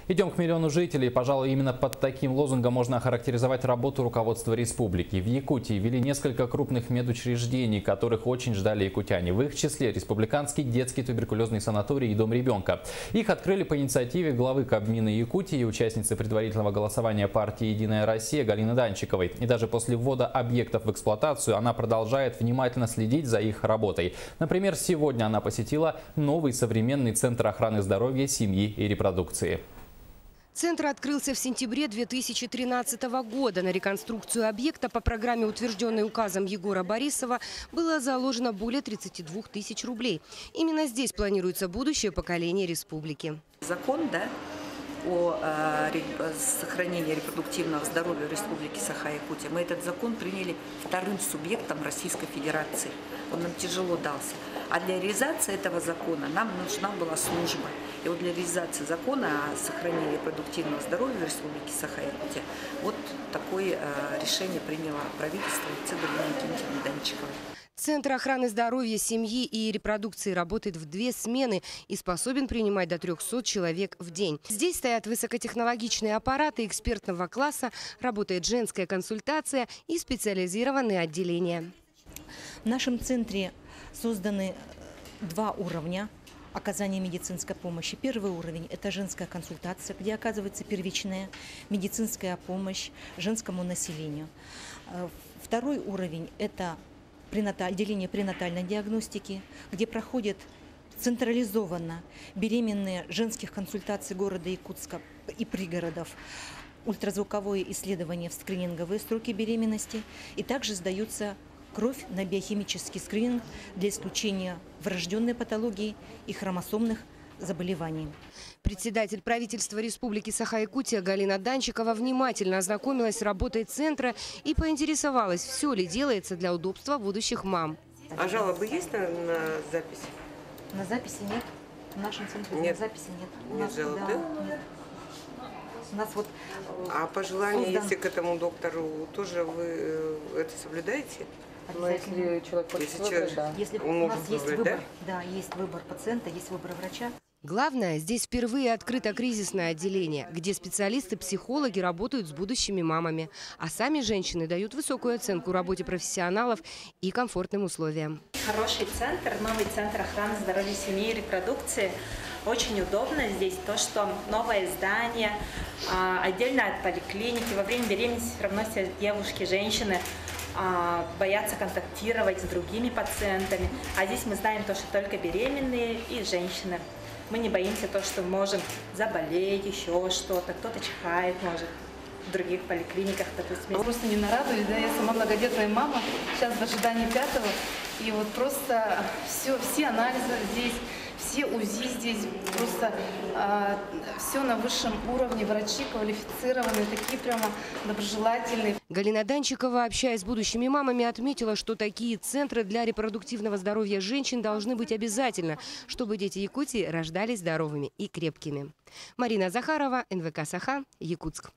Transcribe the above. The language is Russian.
Идем к миллиону жителей. Пожалуй, именно под таким лозунгом можно охарактеризовать работу руководства республики. В Якутии ввели несколько крупных медучреждений, которых очень ждали якутяне. В их числе республиканский детский туберкулезный санаторий и дом ребенка. Их открыли по инициативе главы Кабмина Якутии и участницы предварительного голосования партии «Единая Россия» Галины Данчиковой. И даже после ввода объектов в эксплуатацию она продолжает внимательно следить за их работой. Например, сегодня она посетила новый современный центр охраны здоровья, семьи и репродукции. Центр открылся в сентябре 2013 года. На реконструкцию объекта по программе, утвержденной указом Егора Борисова, было заложено более 32 тысяч рублей. Именно здесь планируется будущее поколение республики. Закон, о сохранении репродуктивного здоровья в Республике Саха-Якутия. Мы этот закон приняли вторым субъектом Российской Федерации. Он нам тяжело дался. А для реализации этого закона нам нужна была служба. И вот для реализации закона о сохранении репродуктивного здоровья в Республике Саха-Якутия вот такое решение приняло правительство в лице Галины Никитичны Данчиковой. Центр охраны здоровья, семьи и репродукции работает в 2 смены и способен принимать до 300 человек в день. Здесь стоят высокотехнологичные аппараты экспертного класса, работает женская консультация и специализированные отделения. В нашем центре созданы 2 уровня оказания медицинской помощи. Первый уровень – это женская консультация, где оказывается первичная медицинская помощь женскому населению. Второй уровень – это отделение пренатальной диагностики, где проходят централизованно беременные женских консультаций города Якутска и пригородов, ультразвуковое исследование в скрининговые сроки беременности, и также сдаются кровь на биохимический скрининг для исключения врожденной патологии и хромосомных заболеваний. Председатель правительства Республики Саха-Якутия Галина Данчикова внимательно ознакомилась с работой центра и поинтересовалась, все ли делается для удобства будущих мам. А жалобы есть на запись? На записи нет. В нашем центре нет. На записи нет. Нет жалоб, да? Нет. У нас вот а пожелания, если к этому доктору, тоже вы это соблюдаете? Но если человек хочет выбрать, да. Если у нас есть выбор, да, есть выбор пациента, есть выбор врача. Главное, здесь впервые открыто кризисное отделение, где специалисты-психологи работают с будущими мамами, а сами женщины дают высокую оценку работе профессионалов и комфортным условиям. Хороший центр, новый центр охраны здоровья семьи и репродукции. Очень удобно здесь то, что новое здание, отдельно от поликлиники. Во время беременности все равно все девушки, женщины боятся контактировать с другими пациентами. А здесь мы знаем то, что только беременные и женщины. Мы не боимся то, что можем заболеть, еще что-то. Кто-то чихает, может, в других поликлиниках, допустим. Просто не нарадуюсь, да, я сама многодетная мама, сейчас в ожидании 5-го. И вот просто все анализы здесь, все УЗИ здесь, просто все на высшем уровне, врачи квалифицированные, такие прямо доброжелательные. Галина Данчикова, общаясь с будущими мамами, отметила, что такие центры для репродуктивного здоровья женщин должны быть обязательно, чтобы дети Якутии рождались здоровыми и крепкими. Марина Захарова, НВК Саха, Якутск.